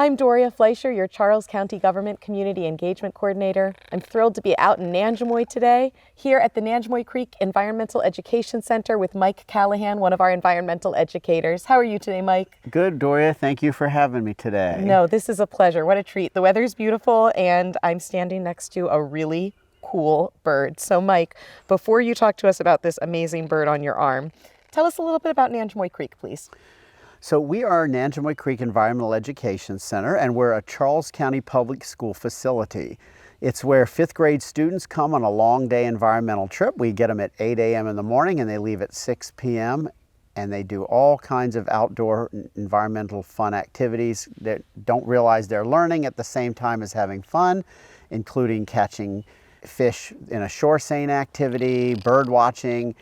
I'm Doria Fleischer, your Charles County Government Community Engagement Coordinator. I'm thrilled to be out in Nanjemoy today, here at the Nanjemoy Creek Environmental Education Center with Mike Callahan, one of our environmental educators. How are you today, Mike? Good, Doria. Thank you for having me today. No, this is a pleasure. What a treat. The weather's beautiful, and I'm standing next to a really cool bird. So, Mike, before you talk to us about this amazing bird on your arm, tell us a little bit about Nanjemoy Creek, please. So we are Nanjemoy Creek Environmental Education Center, and we're a Charles County public school facility. It's where 5th grade students come on a long day environmental trip. We get them at 8 a.m. in the morning and they leave at 6 p.m. and they do all kinds of outdoor environmental fun activities that don't realize they're learning at the same time as having fun, including catching fish in a shore seine activity, bird watching,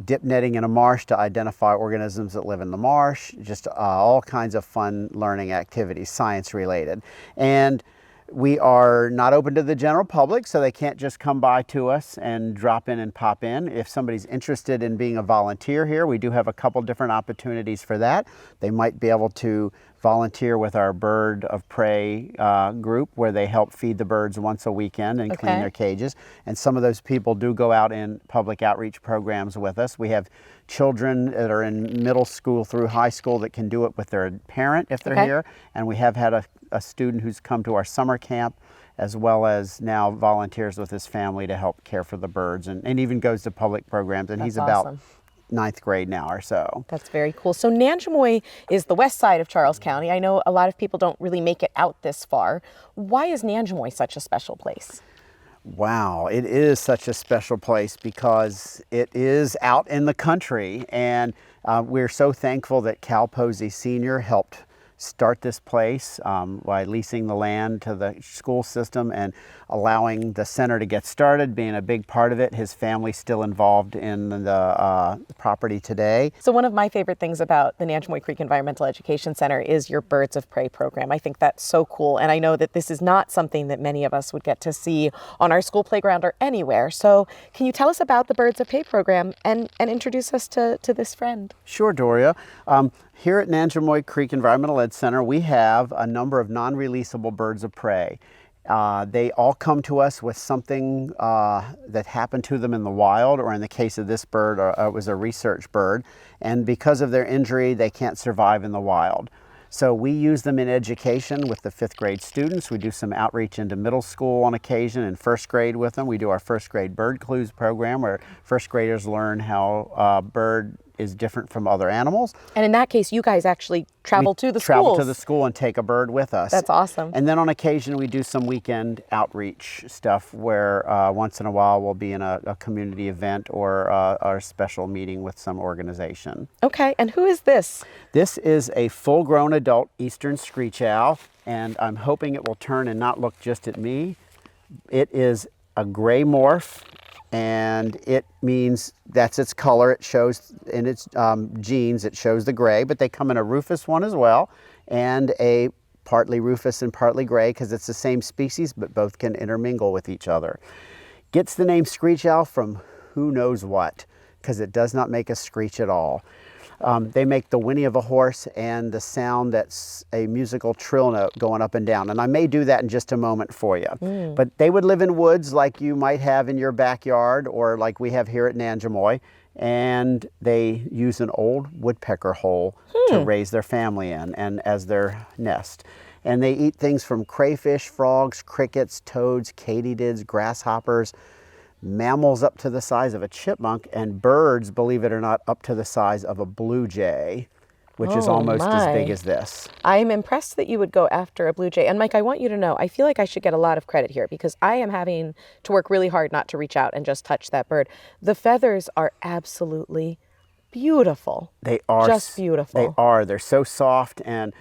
dip netting in a marsh to identify organisms that live in the marsh, just all kinds of fun learning activities, science related. And we are not open to the general public, so they can't just come by to us and drop in and pop in. If somebody's interested in being a volunteer here, we do have a couple different opportunities for that. They might be able to volunteer with our bird of prey group, where they help feed the birds once a weekend and clean their cages. And some of those people do go out in public outreach programs with us. We have children that are in middle school through high school that can do it with their parent if they're here. And we have had a student who's come to our summer camp, as well as now volunteers with his family to help care for the birds, and even goes to public programs. And he's about 9th grade now or so. That's very cool. So Nanjemoy is the west side of Charles County. I know a lot of people don't really make it out this far. Why is Nanjemoy such a special place? Wow, it is such a special place because it is out in the country, and we're so thankful that Cal Posey Sr. helped start this place by leasing the land to the school system and allowing the center to get started, being a big part of it. His family's still involved in the property today. So one of my favorite things about the Nanjemoy Creek Environmental Education Center is your Birds of Prey program. I think that's so cool, and I know that this is not something that many of us would get to see on our school playground or anywhere. So can you tell us about the Birds of Prey program and introduce us to this friend? Sure, Doria. Here at Nanjemoy Creek Environmental Ed Center, we have a number of non-releasable birds of prey. They all come to us with something that happened to them in the wild, or in the case of this bird, it was a research bird, and because of their injury, they can't survive in the wild. So we use them in education with the 5th grade students. We do some outreach into middle school on occasion, and 1st grade with them. We do our 1st grade bird clues program, where 1st graders learn how a bird is different from other animals. And in that case, you guys actually travel to the schools. Travel to the school and take a bird with us. That's awesome. And then on occasion, we do some weekend outreach stuff where once in a while we'll be in a community event or a special meeting with some organization. Okay, and who is this? This is a full-grown adult eastern screech owl, and I'm hoping it will turn and not look just at me. It is a gray morph, and it means that's its color. It shows in its genes, it shows the gray, but they come in a rufous one as well, and a partly rufous and partly gray, because it's the same species, but both can intermingle with each other. Gets the name screech owl from who knows what, because it does not make a screech at all. They make the whinny of a horse and the sound that's a musical trill note going up and down. And I may do that in just a moment for you. But they would live in woods like you might have in your backyard, or like we have here at Nanjemoy. And they use an old woodpecker hole to raise their family in and as their nest. And they eat things from crayfish, frogs, crickets, toads, katydids, grasshoppers, mammals up to the size of a chipmunk, and birds, believe it or not, up to the size of a blue jay, which is almost as big as this. I'm impressed that you would go after a blue jay. And Mike, I want you to know, I feel like I should get a lot of credit here, because I am having to work really hard not to reach out and just touch that bird. The feathers are absolutely beautiful. They are. Just beautiful. They are. They're so soft, and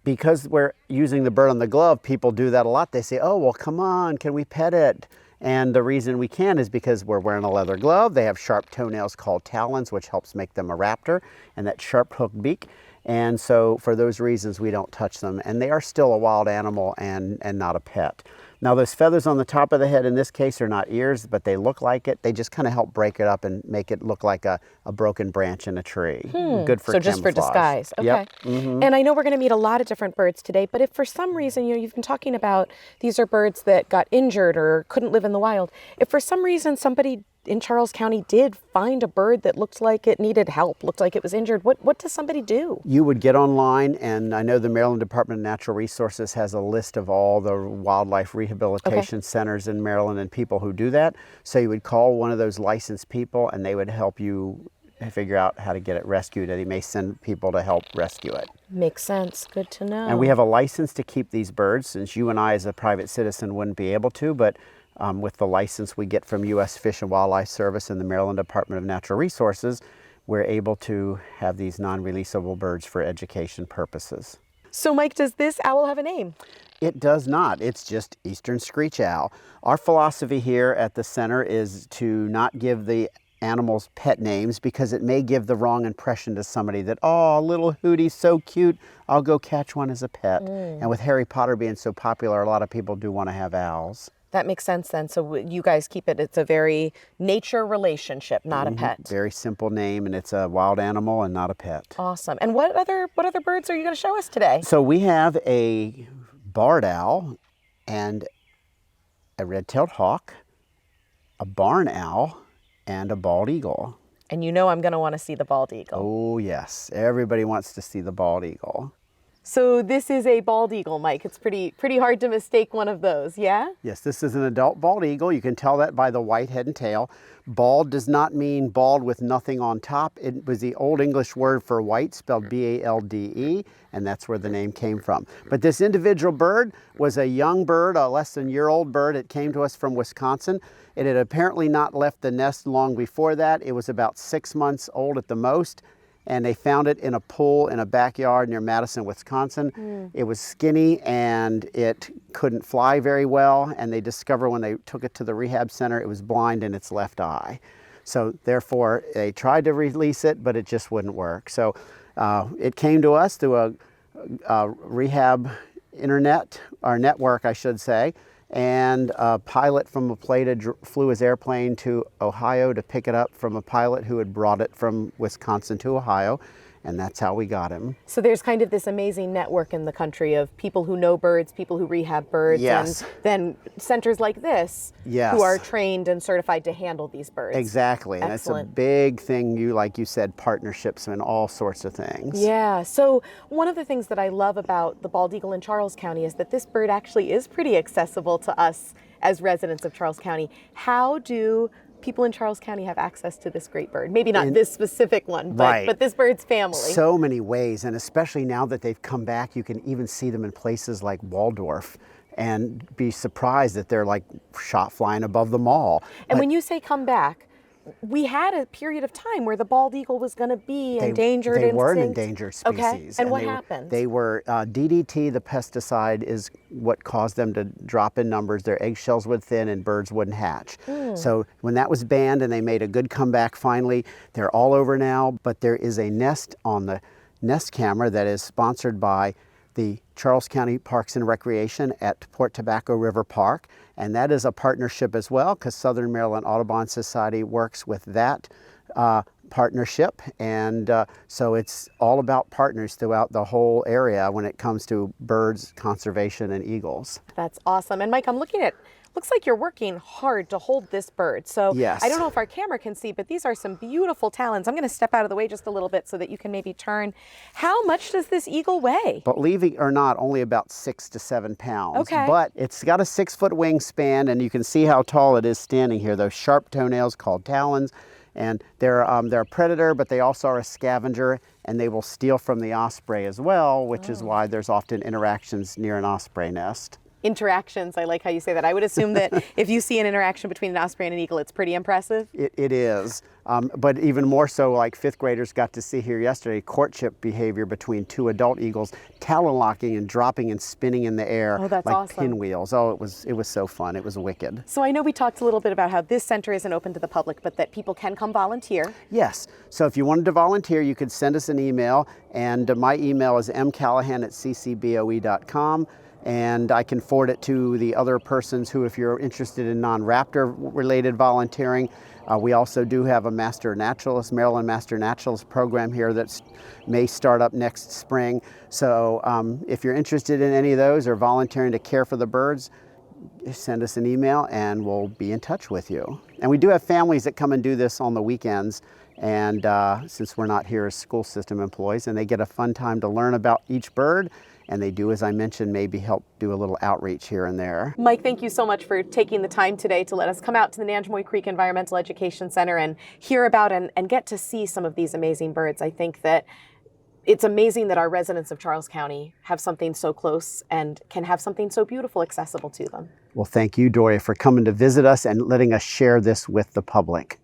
because we're using the bird on the glove, people do that a lot. They say, oh, well, come on, can we pet it? And the reason we can is because we're wearing a leather glove. They have sharp toenails called talons, which helps make them a raptor, and that sharp hooked beak. And so for those reasons, we don't touch them. And they are still a wild animal and not a pet. Now those feathers on the top of the head in this case are not ears, but they look like it. They just kind of help break it up and make it look like a broken branch in a tree. Good for So just for camouflage. disguise. Okay. Yep. And I know we're going to meet a lot of different birds today, but if for some reason, you've been talking about these are birds that got injured or couldn't live in the wild. If for some reason somebody in Charles County did find a bird that looked like it needed help, looked like it was injured, what does somebody do? You would get online, and I know the Maryland Department of Natural Resources has a list of all the wildlife rehabilitation centers in Maryland and people who do that. So you would call one of those licensed people and they would help you figure out how to get it rescued, and they may send people to help rescue it. Makes sense. Good to know. And we have a license to keep these birds, since you and I as a private citizen wouldn't be able to, but with the license we get from U.S. Fish and Wildlife Service and the Maryland Department of Natural Resources, we're able to have these non-releasable birds for education purposes. So Mike, does this owl have a name? It does not. It's just Eastern Screech Owl. Our philosophy here at the center is to not give the animals pet names, because it may give the wrong impression to somebody that, oh, little Hootie's so cute, I'll go catch one as a pet. And with Harry Potter being so popular, a lot of people do want to have owls. That makes sense then. So you guys keep it, it's a very nature relationship, not a pet. Very simple name, and it's a wild animal and not a pet. Awesome. And what other birds are you going to show us today? So we have a barred owl and a red-tailed hawk, a barn owl, and a bald eagle. And you know I'm going to want to see the bald eagle. Oh yes, everybody wants to see the bald eagle. So this is a bald eagle, Mike. It's pretty hard to mistake one of those, yeah? Yes, this is an adult bald eagle. You can tell that by the white head and tail. Bald does not mean bald with nothing on top. It was the Old English word for white, spelled B-A-L-D-E, and that's where the name came from. But this individual bird was a young bird, a less than year-old bird. It came to us from Wisconsin. It had apparently not left the nest long before that. It was about 6 months old at the most, and they found it in a pool in a backyard near Madison, Wisconsin. It was skinny and it couldn't fly very well, and they discovered when they took it to the rehab center it was blind in its left eye. So therefore they tried to release it, but it just wouldn't work. So it came to us through a rehab network, I should say, and a pilot from a Plata flew his airplane to Ohio to pick it up from a pilot who had brought it from Wisconsin to Ohio, and that's how we got him. So there's kind of this amazing network in the country of people who know birds, people who rehab birds, Yes. and then centers like this Yes. who are trained and certified to handle these birds. Exactly, and it's a Excellent. big thing, like you said, partnerships and all sorts of things. Yeah, so one of the things that I love about the bald eagle in Charles County is that this bird actually is pretty accessible to us as residents of Charles County. How do people in Charles County have access to this great bird? Maybe not this specific one, but this bird's family. So many ways, and especially now that they've come back, you can even see them in places like Waldorf and be surprised that they're like shot flying above the mall. And when you say come back, we had a period of time where the bald eagle was going to be endangered. They were an extinct. endangered species. Okay, and what happened? They were, DDT, the pesticide, is what caused them to drop in numbers. Their eggshells would thin and birds wouldn't hatch. So when that was banned and they made a good comeback finally, they're all over now, but there is a nest on the Nest camera that is sponsored by the Charles County Parks and Recreation at Port Tobacco River Park, and that is a partnership as well, because Southern Maryland Audubon Society works with that partnership, and so it's all about partners throughout the whole area when it comes to birds conservation and eagles. That's awesome. And Mike, I'm looking at, looks like you're working hard to hold this bird. So Yes. I don't know if our camera can see, but these are some beautiful talons. I'm going to step out of the way just a little bit so that you can maybe turn. How much does this eagle weigh? Believe it or not, only about 6 to 7 pounds. Okay. But it's got a 6-foot wingspan, and you can see how tall it is standing here. Those sharp toenails called talons. And they're a predator, but they also are a scavenger, and they will steal from the osprey as well, which is why there's often interactions near an osprey nest. Interactions, I like how you say that. I would assume that if you see an interaction between an osprey and an eagle, it's pretty impressive. It is, but even more so, like 5th graders got to see here yesterday, courtship behavior between 2 adult eagles, talon locking and dropping and spinning in the air that's like awesome. pinwheels. Oh, it was so fun. It was wicked. So I know we talked a little bit about how this center isn't open to the public, but that people can come volunteer. Yes, so if you wanted to volunteer, you could send us an email, and my email is mcallahan@ccboe.com. and I can forward it to the other persons who, if you're interested in non-raptor related volunteering. We also do have a Master Naturalist, Maryland Master Naturalist program here that may start up next spring. So if you're interested in any of those or volunteering to care for the birds, send us an email and we'll be in touch with you. And we do have families that come and do this on the weekends, and since we're not here as school system employees, and they get a fun time to learn about each bird, and they do, as I mentioned, maybe help do a little outreach here and there. Mike, thank you so much for taking the time today to let us come out to the Nanjemoy Creek Environmental Education Center and hear about and get to see some of these amazing birds. I think that it's amazing that our residents of Charles County have something so close and can have something so beautiful accessible to them. Well, thank you, Doria, for coming to visit us and letting us share this with the public.